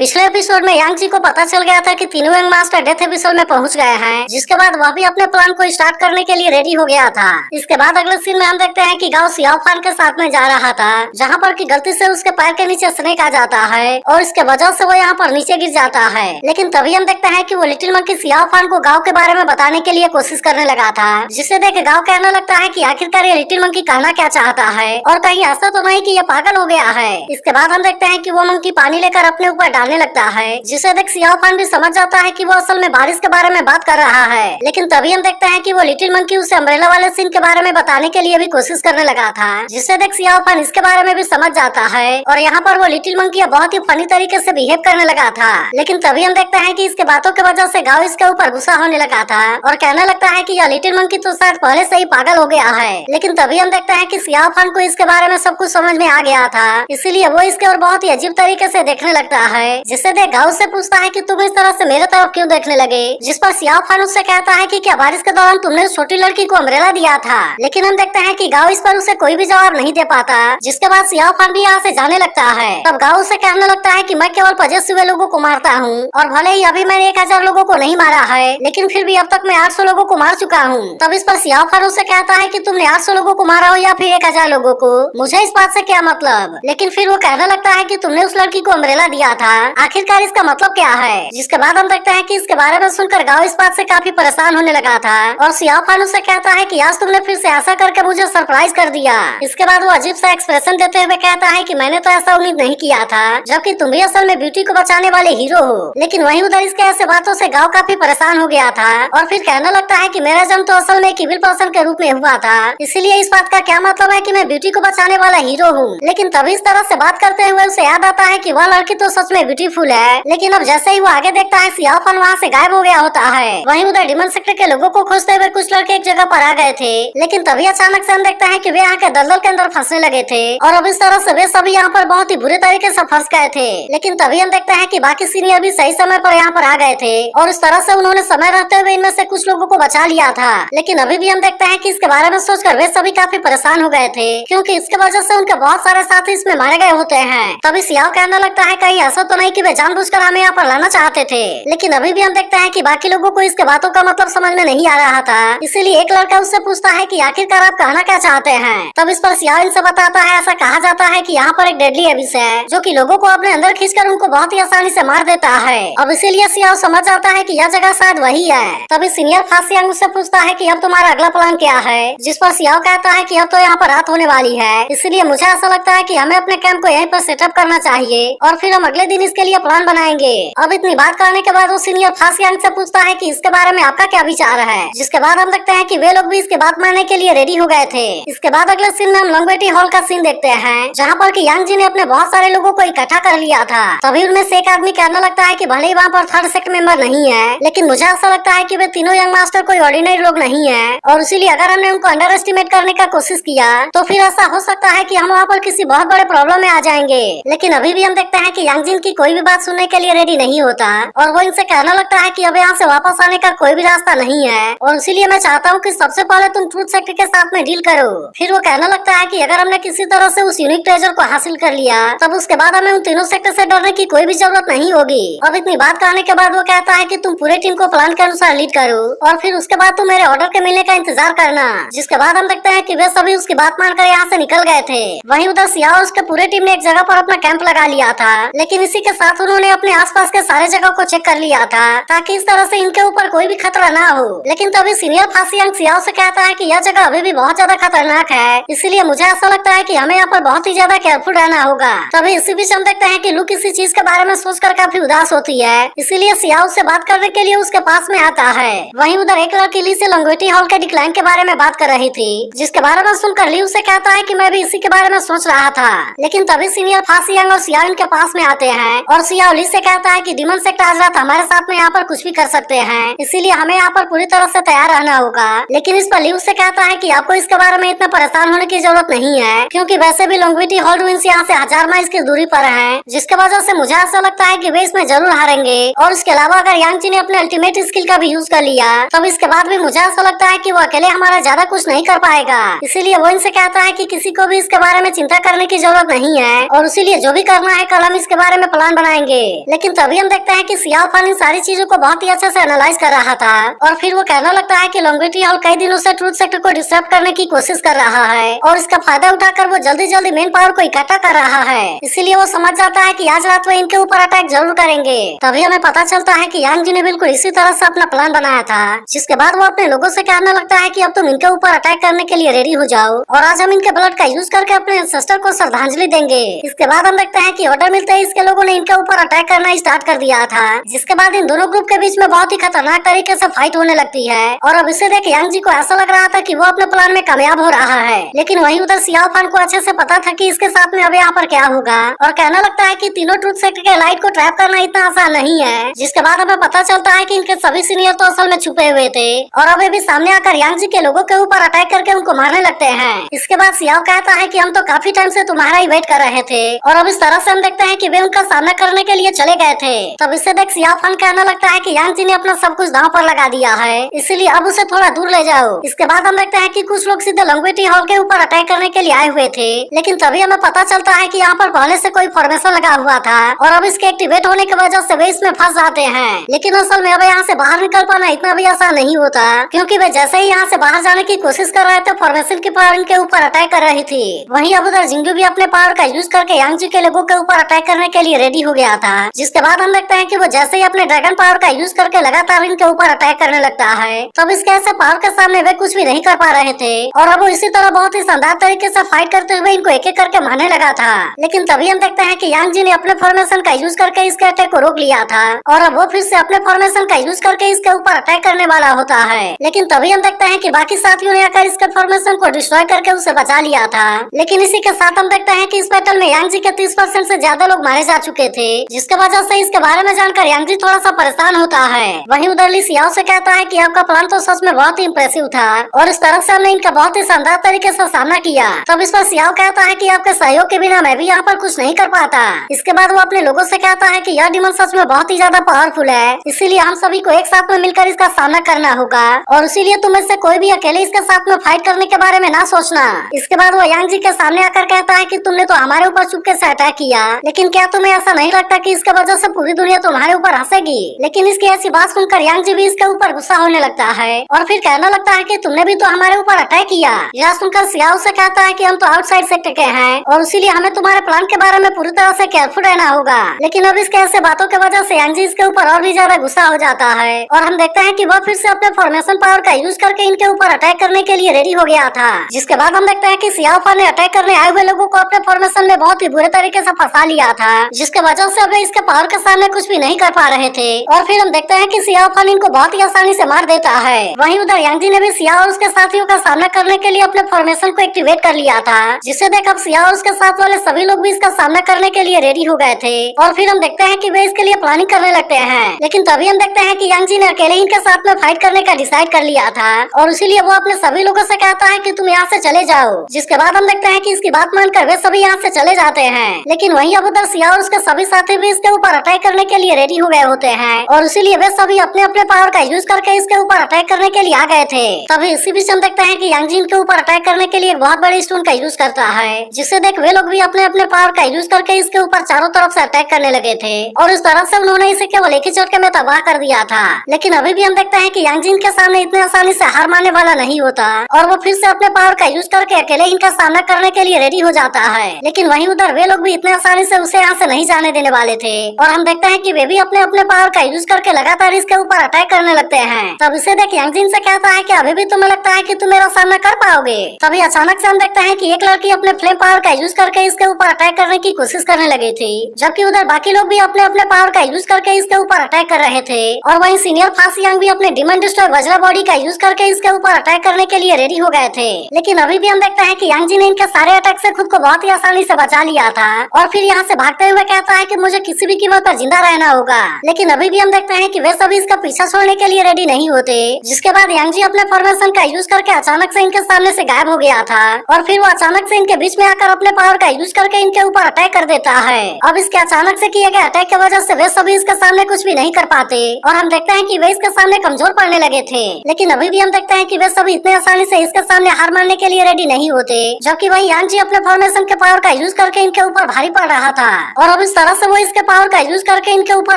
पिछले एपिसोड में यांग जी को पता चल गया था कि तीनों यंग मास्टर डेथ एपिसोड में पहुंच गए हैं, जिसके बाद वह भी अपने प्लान को स्टार्ट करने के लिए रेडी हो गया था। इसके बाद अगले सीन में हम देखते हैं कि गाओ सियाओ फान के साथ में जा रहा था, जहां पर कि गलती से उसके पैर के नीचे स्नेक आ जाता है और इसके वजह से वो यहाँ पर नीचे गिर जाता है। लेकिन तभी हम देखते हैं कि वो लिटिल मंकी सियाओ फान को गाँव के बारे में बताने के लिए कोशिश करने लगा था, जिसे देख गाँव कहने लगता है कि आखिरकार ये लिटिल मंकी कहना क्या चाहता है और कहीं ऐसा तो नहीं कि ये पागल हो गया है। इसके बाद हम देखते हैं कि वो मंकी पानी लेकर अपने ऊपर डालने लगता है, जिसे देख सियाओ फान भी समझ जाता है कि वो असल में बारिश के बारे में बात कर रहा है। लेकिन तभी हम देखते हैं कि वो लिटिल मंकी उसे अम्ब्रेला वाले सीन के बारे में बताने के लिए भी कोशिश करने लगा था, जिसे देख सियाओ फान इसके बारे में भी समझ जाता है और यहाँ पर वो लिटिल मंकी बहुत ही फनी तरीके से बिहेव करने लगा था। लेकिन तभी हम देखते हैं कि इसके बातों की वजह से गाँव इसके ऊपर गुस्सा होने लगा था और कहने लगता है कि यह लिटिल मंकी तो शायद पहले से ही पागल हो गया है। लेकिन तभी हम देखते हैं कि सियाओ फान को इसके बारे में सब कुछ समझ में आ गया था, इसीलिए वो इसके और बहुत ही अजीब तरीके से देखने लगता है, जिससे देख गाँव से पूछता है कि तुम इस तरह से मेरे तरफ क्यों देखने लगे। जिस पर सियाओ फान उससे कहता है कि क्या बारिश के दौरान तुमने उस छोटी लड़की को अम्ब्रेला दिया था। लेकिन हम देखते हैं कि गाँव इस पर उसे कोई भी जवाब नहीं दे पाता, जिसके बाद सियाओ फान भी यहाँ से जाने लगता है। तब गाँव उसे कहने लगता है कि मैं केवल पजेस हुए लोगों को मारता हूँ और भले ही अभी मैंने 1000 लोगों को नहीं मारा है, लेकिन फिर भी अब तक मैं 800 लोगों को मार चुका हूँ। तब इस पर सियाओ फान उसे कहता है कि तुमने 800 लोगों को मारा हो या फिर 1000 लोगों को, मुझे इस बात से क्या मतलब। लेकिन फिर वो कहने लगता है कि तुमने उस लड़की को अम्ब्रेला दिया था, आखिरकार इसका मतलब क्या है। जिसके बाद हम देखते हैं कि इसके बारे में सुनकर गाँव इस बात से काफी परेशान होने लगा था और सियाओ फान उसे कहता है कि आज तुमने फिर से ऐसा करके मुझे सरप्राइज कर दिया। इसके बाद वो अजीब सा एक्सप्रेशन देते हुए कहता है कि मैंने तो ऐसा उम्मीद नहीं किया था, जबकि तुम भी असल में ब्यूटी को बचाने वाले हीरो हो। लेकिन वहीं उधर इसके ऐसे बातों से गाँव काफी परेशान हो गया था और फिर कहने लगता है कि मेरा जन्म तो असल में एक इविल पर्सन के रूप में हुआ था, इसीलिए इस बात का क्या मतलब है कि मैं ब्यूटी को बचाने वाला हीरो हूँ। लेकिन तभी इस तरह से बात करते हुए उसे याद आता है कि वह लड़की तो सच में ब्यूटीफुल है। लेकिन अब जैसे ही वो आगे देखता है सियाओ फान वहाँ से गायब हो गया होता है। वहीं उधर डिमन सेक्टर के लोगों को खोजते हुए कुछ लड़के एक जगह पर आ गए थे, लेकिन तभी अचानक से हम देखते हैं कि वे यहाँ के दलदल के अंदर फंसने लगे थे और अब इस तरह से वे सभी यहाँ पर बहुत ही बुरे तरीके से फंस गए थे। लेकिन तभी हम देखते हैं कि बाकी सीनियर भी सही समय पर यहाँ पर आ गए थे और इस तरह से उन्होंने समय रहते हुए इनमें से कुछ लोगों को बचा लिया था। लेकिन अभी भी हम देखते हैं कि इसके बारे में सोचकर वे सभी काफी परेशान हो गए थे, क्योंकि इसके वजह से उनके बहुत सारे साथी इसमें मारे गए होते हैं। तभी सियाओ कहने लगता है कहीं ऐसा तो नहीं कि वे जानबूझकर हमें यहाँ पर लाना चाहते थे। लेकिन अभी भी हम देखते हैं कि बाकी लोगों को इसके बातों का मतलब समझ में नहीं आ रहा था, इसीलिए एक लड़का उससे पूछता है कि आखिरकार आप कहना क्या चाहते हैं। तब इस पर सियाओ इनसे बताता है ऐसा कहा जाता है कि यहाँ पर एक डेडली एबिस है जो कि लोगों को अपने अंदर खींचकर उनको बहुत ही आसानी से मार देता है। अब इसीलिए सियाओ समझ जाता है कि यह जगह शायद वही है। तभी सीनियर फासियांग उससे पूछता है कि अब तुम्हारा अगला प्लान क्या है। जिस पर सियाओ कहता है कि अब तो यहाँ पर रात होने वाली है, इसलिए मुझे ऐसा लगता है कि हमें अपने कैंप को यहीं पर सेटअप करना चाहिए और फिर हम अगले दिन इसके लिए प्लान बनाएंगे। अब इतनी बात करने के बाद वो सीनियर फासियांग से पूछता है कि इसके बारे में आपका क्या विचार है। जिसके बाद हम देखते हैं कि वे लोग भी इसकी बात मानने के लिए रेडी हो गए थे। इसके बाद अगले सीन में हम लॉन्गवेटी हॉल का सीन देखते हैं, जहाँ पर कि यांग जी ने अपने बहुत सारे लोगों को इकट्ठा कर लिया था। तभी उनमें से एक आदमी कहने लगता है कि भले ही वहाँ पर थर्ड सेक्ट मेंबर नहीं है, लेकिन मुझे ऐसा लगता है कि वे तीनों यंग मास्टर कोई ऑर्डिनरी लोग नहीं है और इसीलिए अगर हमने उनको अंडर एस्टिमेट करने का कोशिश किया तो फिर ऐसा हो सकता है कि हम वहाँ पर किसी बहुत बड़े प्रॉब्लम में आ जाएंगे। लेकिन अभी भी हम देखते हैं कि यांग जिन की कोई भी बात सुनने के लिए रेडी नहीं होता और वो इनसे कहने लगता है कि अब यहाँ से वापस आने का कोई भी रास्ता नहीं है और इसीलिए मैं चाहता हूँ कि सबसे पहले तुम ट्रूथ सेक्टर के साथ में डील करो। फिर वो कहने लगता है कि अगर हमने किसी तरह से उस यूनिक ट्रेजर को हासिल कर लिया तब उसके बाद हमें उन तीनों सेक्टर से डरने की कोई भी जरूरत नहीं होगी। अब इतनी बात करने के बाद वो कहता है कि तुम पूरे टीम को प्लान के अनुसार लीड करो और फिर उसके बाद तुम मेरे ऑर्डर के मिलने का इंतजार करना। जिसके बाद हम देखते हैं कि वे सभी उसकी बात मानकर यहाँ से निकल गए थे। वहीं उधर सियाओ और उसके पूरे टीम ने एक जगह पर अपना कैंप लगा लिया था, लेकिन इसी के साथ उन्होंने अपने आसपास के सारे जगह को चेक कर लिया था ताकि इस तरह से इनके ऊपर कोई भी खतरा ना हो। लेकिन तभी सीनियर फासियांग सियाओ से कहता है कि यह जगह अभी भी बहुत ज्यादा खतरनाक है, इसलिए मुझे ऐसा लगता है कि हमें यहाँ पर बहुत ही ज्यादा केयरफुल रहना होगा। तभी इसी बीच हम देखते हैं कि लू किसी चीज के बारे में सोचकर काफी उदास होती है, इसीलिए सियाओ से बात करने के लिए उसके पास में आता है। वहीं उधर एक लड़की ली से लॉन्गवेटी हॉल के डिक्लाइन के बारे में बात कर रही थी, जिसके बारे में सुनकर ली उसे कहता है कि मैं भी इसी के बारे में सोच रहा था। लेकिन तभी सीनियर फासियांग और सियाओ इनके पास में आते हैं और सियाओ ली से कहता है कि डिमन सेक्टर आज रात हमारे साथ में यहाँ पर कुछ भी कर सकते हैं, इसीलिए हमें यहाँ पर पूरी तरह से तैयार रहना होगा। लेकिन इस पर ली उससे कहता है कि आपको इसके बारे में इतना परेशान होने की जरूरत नहीं है, क्योंकि वैसे भी लॉन्गवेटी हॉल रूइंस यहाँ से 1000 माइल की दूरी पर है, जिसके वजह से मुझे ऐसा लगता है कि वे इसमें जरूर हारेंगे। और इसके अलावा अगर यांग जी ने अपने अल्टीमेट स्किल का भी यूज कर लिया तब इसके बाद भी मुझे ऐसा लगता है कि वो अकेले हमारा ज्यादा कुछ नहीं कर पाएगा। इसीलिए वो इनसे कहता है कि किसी को भी इसके बारे में चिंता करने की जरूरत नहीं है और इसीलिए जो भी करना है कल हम इसके बारे में प्लान बनाएंगे। लेकिन तभी हम देखते हैं कि सियाओ फान इन सारी चीजों को बहुत ही अच्छे से एनालाइज कर रहा था और फिर वो कहने लगता है कि लोंगिटी हॉल कई दिनों से ट्रूथ सेक्टर को डिस्टर्ब करने की कोशिश कर रहा है और इसका फायदा उठाकर वो जल्दी जल्दी मेन पावर को इकट्ठा कर रहा है। इसीलिए वो समझ जाता है कि आज रात वो इनके ऊपर अटैक जरूर करेंगे। तभी हमें पता चलता है कि यांग जी ने बिल्कुल इसी तरह से अपना प्लान बनाया था, जिसके बाद वो अपने लोगों से कहने लगता है कि अब तुम इनके ऊपर अटैक करने के लिए रेडी हो जाओ और आज हम इनके ब्लड का यूज करके अपने सिस्टर को श्रद्धांजलि देंगे। इसके बाद हम देखते हैं कि ऑर्डर मिलते ही इसके लोगों ने इनके ऊपर अटैक करना स्टार्ट कर दिया था, जिसके बाद इन दोनों ग्रुप के बीच में बहुत ही खतरनाक तरीके से फाइट होने लगती है। और अब इसे देख यांग जी को ऐसा लग रहा था कि वो अपने प्लान में कामयाब हो रहा है, लेकिन वहीं उधर सियाओ फान को अच्छे से पता था कि इसके साथ में अब यहाँ पर क्या होगा और कहने लगता है कि तीनों ट्रूथ सेक्टर के लाइट को ट्रैप करना इतना आसान नहीं है। जिसके बाद हमें पता चलता है कि इनके सभी सीनियर तो असल में छुपे हुए थे और अब ये भी सामने आकर यांग जी के लोगों के ऊपर अटैक करके उनको मारने लगते हैं। इसके बाद सियाओ कहता है कि हम तो काफी टाइम से तुम्हारा ही वेट कर रहे थे और अब इस तरह से हम देखते हैं कि वे उनका सामना करने के लिए चले गए थे। तब इससे देख सियाओ फान कहने लगता है कि यांग जी ने अपना सब कुछ दांव पर लगा दिया है, इसलिए अब उसे थोड़ा दूर ले जाओ। इसके बाद हम देखते हैं कि कुछ लोग सीधे लोंगिटी हॉल के ऊपर अटैक करने के लिए आए हुए थे, लेकिन तभी हमें पता चलता है कि यहाँ पर पहले से कोई फॉर्मेशन लगा हुआ था और अब इसके एक्टिवेट होने की वजह से वे इसमें फंस जाते हैं। लेकिन असल में अब यहाँ से बाहर निकल पाना इतना भी आसान नहीं होता, क्योंकि वे जैसे ही यहाँ से बाहर जाने की कोशिश कर रहे थे फॉर्मेशन की पावर इनके ऊपर अटैक कर रही थी। वहीं अब उधर जिंगू भी अपने पावर का यूज करके यांग जी के लोगों के ऊपर अटैक करने के लिए रेडी हो गया था। जिसके बाद हम देखते हैं कि वो जैसे ही अपने ड्रैगन पावर का यूज करके लगातार इनके ऊपर अटैक करने लगता है। तब इसके ऐसे पावर के सामने वे कुछ भी नहीं कर पा रहे थे और अब वो इसी तरह बहुत ही शानदार तरीके से फाइट करते हुए इनको एक एक करके मारने लगा था। लेकिन तभी हम देखते हैं कि यांग जी ने अपने फॉर्मेशन का यूज करके इसके अटैक को रोक लिया था और अब वो फिर से अपने फॉर्मेशन का यूज करके इसके ऊपर अटैक करने वाला होता है। लेकिन तभी हम देखते हैं कि बाकी साथियों ने आकर इसके फॉर्मेशन को डिस्ट्रॉय करके उसे बचा लिया था। लेकिन इसी के साथ हम देखते हैं कि इस बैटल में यांग जी के 30% से ज्यादा लोग मारे जा चुके थे, जिसके वजह से इसके बारे में जानकर यांग जी थोड़ा सा परेशान होता है। वहीं उधर ली सियाओ से कहता है कि आपका प्लान तो सच में बहुत ही इम्प्रेसिव था और इस तरह से हमने इनका बहुत ही शानदार तरीके से सामना किया। तब इस पर सियाओ कहता है कि आपके सहयोग के बिना मैं भी यहाँ पर कुछ नहीं कर पाता। इसके बाद वो अपने लोगों से कहता है कि यह डिमन सच में बहुत ही ज्यादा पावरफुल है, इसीलिए हम सभी को एक साथ में मिलकर इसका सामना करना होगा और इसीलिए तुम में से कोई भी अकेले इसके साथ में फाइट करने के बारे में ना सोचना। इसके बाद वो यांग जी के सामने आकर कहता है कि तुमने तो हमारे ऊपर चुपके से अटैक किया, लेकिन क्या तुम्हें ऐसा नहीं लगता कि इसके वजह से पूरी दुनिया तुम्हारे ऊपर हंसेगी? लेकिन इसकी ऐसी बात सुनकर यांग जी भी इसके ऊपर गुस्सा होने लगता है और फिर कहने लगता है कि तुमने भी तो हमारे ऊपर अटैक किया। यह सुनकर सियाओ से कहता है कि हम तो आउटसाइड सेक्टर के हैं और इसीलिए हमें तुम्हारे प्लान के बारे में पूरी तरह से केयरफुल रहना होगा। लेकिन अब इसके ऐसे बातों की वजह से यांग जी इसके ऊपर और भी ज्यादा गुस्सा हो जाता है और हम देखते हैं कि वह फिर से अपने फॉर्मेशन पावर का यूज करके इनके ऊपर अटैक करने के लिए रेडी हो गया था। जिसके बाद हम देखते हैं कि सियाओ फान ने अटैक करने आए हुए लोगों को अपने फॉर्मेशन में बहुत ही बुरे तरीके से फंसा लिया था, जिसके वजह से अब इसके पावर के सामने कुछ भी नहीं कर पा रहे थे और फिर हम देखते हैं कि सियाओ फान इनको बहुत ही आसानी से मार देता है। वहीं उधर यांग जी ने भी सियाओ और उसके साथियों का सामना करने के लिए अपने फॉर्मेशन को एक्टिवेट कर लिया था, जिसे देख अब सियाओ और उसके साथ वाले सभी लोग भी इसका सामना करने के लिए रेडी हो गए थे और फिर हम देखते हैं कि वे इसके लिए प्लानिंग करने लगते हैं। लेकिन तभी हम देखते हैं कि यांग जी ने अकेले इनके साथ में फाइट करने का डिसाइड कर लिया था और इसीलिए वो अपने सभी लोगों से कहता है कि तुम यहाँ से चले जाओ। जिसके बाद हम देखते हैं कि इसकी बात मानकर वे सभी यहाँ से चले जाते हैं। लेकिन वहीं अब उधर सियाओ और उसके सभी साथी भी इसके ऊपर अटैक करने के लिए रेडी हो गए होते हैं और इसीलिए वे सभी अपने अपने पावर का यूज करके इसके ऊपर अटैक करने के लिए आ गए थे। तभी इसी बीच हम देखते हैं कि यांग जी इनके ऊपर अटैक करने के लिए एक बहुत बड़ी स्टोन का यूज करता है, जिससे देख वे लोग भी अपने अपने पावर का यूज करके इसके ऊपर चारों तरफ से अटैक करने लगे थे और इस तरह से उन्होंने इसे केवल एक ही झटके में तबाह कर दिया था। लेकिन अभी भी हम देखते हैं कि यांग जी इनके सामने इतने आसानी से हार मानने वाला नहीं होता और वो फिर से अपने पावर का यूज करके अकेले इनका सामना करने के लिए रेडी हो जाता है। लेकिन वहीं उधर वे लोग भी इतने आसानी से उसे यहाँ से नहीं जाने देने वाले थे और हम देखते हैं कि वे भी अपने अपने पावर का यूज करके लगातार इसके ऊपर अटैक करने लगते हैं। तब इसे देख यांग जी से कहता है कि अभी भी तुम्हें लगता है कि तुम मेरा सामना कर पाओगे? तभी अचानक से हम देखते हैं कि एक लड़की अपने फ्लेम पावर का यूज करके इसके ऊपर अटैक करने की कोशिश करने लगी थी, जबकि उधर बाकी लोग भी अपने अपने पावर का यूज करके इसके ऊपर अटैक कर रहे थे और वहीं सीनियर फास्ट यांग भी अपने डिमन डिस्ट्रॉय वज्रा बॉडी का यूज करके इसके ऊपर अटैक करने के लिए रेडी हो गए थे। लेकिन अभी भी हम देखते हैं कि यांग जी ने इनके सारे अटैक से खुद को बहुत ही आसानी से बचा लिया था और फिर यहाँ से भागते हुए कहता है कि मुझे किसी भी कीमत पर जिंदा रहना होगा। लेकिन अभी भी हम देखते हैं कि वे सभी इसका पीछा छोड़ने के लिए रेडी नहीं होते। जिसके बाद यांग जी अपने फॉर्मेशन का यूज करके अचानक से इनके सामने से गायब हो गया था और फिर वो अचानक से इनके बीच में आकर अपने पावर का यूज करके इनके ऊपर अटैक कर देता है। अब इसके अचानक से किए गए अटैक की वजह से वे सभी इसके सामने कुछ भी नहीं कर पाते और हम देखते हैं कि वे इसके सामने कमजोर पड़ने लगे थे। लेकिन अभी भी हम देखते हैं कि वे सभी इतने आसानी से इसके सामने हार मानने के लिए रेडी नहीं होते, जबकि वही यांग जी अपने फॉर्मेशन के पावर का यूज करके इनके ऊपर भारी पड़ रहा था। और अब इस इस तरह से वो इसके पावर का यूज करके इनके ऊपर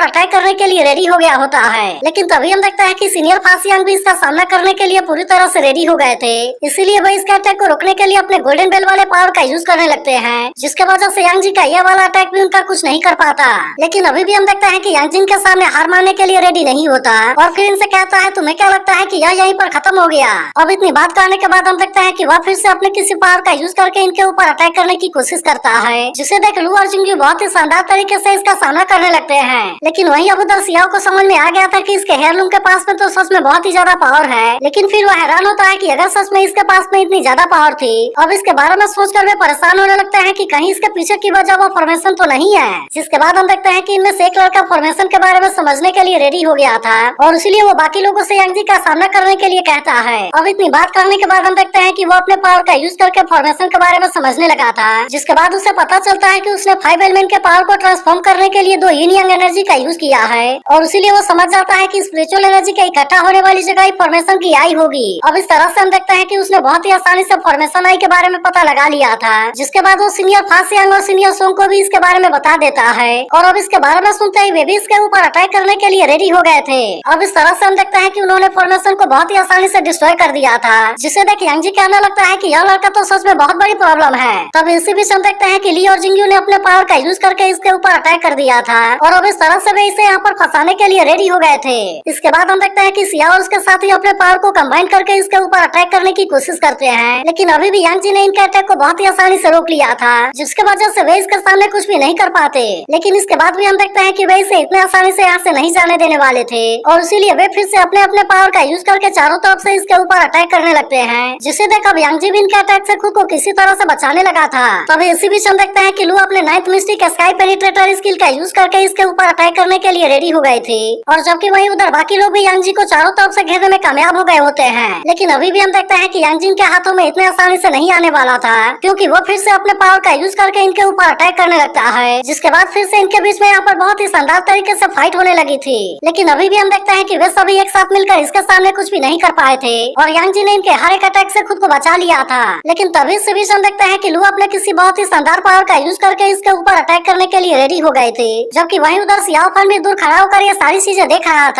अटैक करने के लिए रेडी हो गया होता है। लेकिन तभी हम देखते हैं कि सीनियर फासियांग भी इसका सामना करने के लिए पूरी तरह से रेडी हो गए थे। इसीलिए वो इसके अटैक को रोकने के लिए अपने गोल्डन बेल वाले पावर का यूज करने लगते हैं, जिसके वजह से यांग जी का यह वाला अटैक भी उनका कुछ नहीं कर पाता। लेकिन अभी भी हम देखते हैं कि यांग जिन के सामने हार मानने के लिए रेडी नहीं होता और फिर इनसे कहता है तुम्हें क्या लगता है कि यह यहीं पर खत्म हो गया। अब इतनी बात करने के बाद हम देखते हैं कि वह फिर से अपने किसी पावर का यूज करके इनके ऊपर अटैक करने की कोशिश करता है, जिसे देख लू और जिंगू बहुत ही शानदार तरीके से इसका सामना करने लगते हैं। लेकिन वहीं अब उधर सियाओ को समझ में आ गया था कि इसके हेयरलूम के पास में तो सच में बहुत ही ज्यादा पावर है। लेकिन फिर वह हैरान होता है कि अगर सच में इसके पास में इतनी ज्यादा पावर थी, अब इसके बारे में सोचकर वे परेशान होने लगते हैं कि कहीं इसके पीछे की वजह वो फॉर्मेशन तो नहीं है। जिसके बाद हम देखते हैं कि इनमें से एक लड़का फॉर्मेशन के बारे में समझने के लिए रेडी हो गया था और इसलिए वो बाकी लोगों से यांग जी का सामना करने के लिए कहता है। अब इतनी बात करने के बाद हम देखते हैं कि वो अपने पावर का यूज करके फॉर्मेशन के बारे में समझने लगा था, जिसके बाद उसे पता चलता है कि उसने 5 एलिमेंट के पावर को ट्रांसफॉर्म करने के लिए 2 यिन यांग एनर्जी का यूज किया है और इसीलिए वो समझ जाता है कि स्पिरिचुअल एनर्जी के इकट्ठा होने वाली जगह ही फॉर्मेशन की आई होगी। अब इस तरह से हम देखते हैं कि उसने बहुत ही आसानी से फॉर्मेशन आई के बारे में पता लगा लिया था, जिसके बाद वो सीनियर फासियांग और सीनियर सोंग को भी इसके बारे में बता देता है और अब इसके बारे में सुनते ही वे भी इसके ऊपर अटैक करने के लिए रेडी हो गए थे। अब इस तरह से हम देखते हैं कि उन्होंने फॉर्मेशन को बहुत ही आसानी से डिस्ट्रॉय कर दिया था, जिसे देख यांग जी कहने लगता है कि यह लड़का तो सच में बहुत बड़ी प्रॉब्लम है। तब इसी बीच हम देखते हैं कि ली और जिंगू ने अपने पावर का यूज करके इसके ऊपर अटैक कर दिया था और अब इस तरह से वे इसे यहाँ पर फंसाने के लिए रेडी हो गए थे। इसके बाद हम देखते हैं कि सिया और उसके साथी अपने पावर को कंबाइन करके इसके ऊपर अटैक करने की कोशिश करते हैं, लेकिन अभी भी यांग जी ने इनके अटैक को बहुत ही आसानी से रोक लिया था, जिसके वजह से वे इसके सामने कुछ भी नहीं कर पाते। लेकिन इसके बाद भी हम देखते हैं कि वे इसे इतने आसानी से यहाँ से नहीं जाने देने वाले थे और इसीलिए वे फिर से अपने अपने पावर का यूज करके चारों तरफ से इसके ऊपर अटैक करने लगते हैं, जिसे देख अब यांग जी भी इनके अटैक से खुद को किसी तरह से बचाने लगा था। तभी इसी बीच हम देखते हैं कि लू अपने 9th mistake sky penetrator skill का यूज करके इसके ऊपर अटैक करने के लिए रेडी हो गए थे और जबकि वहीं उधर बाकी लोग भी यांग जी को चारों तरफ से घेरने में कामयाब हो गए होते हैं। लेकिन अभी भी हम देखते हैं कि यांग जी के हाथों में इतने आसानी से नहीं आने वाला था, क्योंकि वो फिर से अपने पावर का यूज करके इनके ऊपर अटैक करने लगता है, जिसके बाद फिर से इनके बीच में यहाँ पर बहुत ही शानदार तरीके से फाइट होने लगी थी। लेकिन अभी भी हम देखते हैं कि वे सभी एक साथ मिलकर इसके सामने कुछ भी नहीं कर पाए थे और यांग जी ने इनके हर एक अटैक से खुद को बचा लिया था। लेकिन तभी से भी हम देखते हैं कि लू अपने किसी बहुत ही शानदार पावर का यूज करके इसके ऊपर अटैक करने के लिए रेडी हो गए थे, जबकि वहीं उधर सियाओ फान भी दूर खड़ा होकर ये सारी चीजें देख रहा था।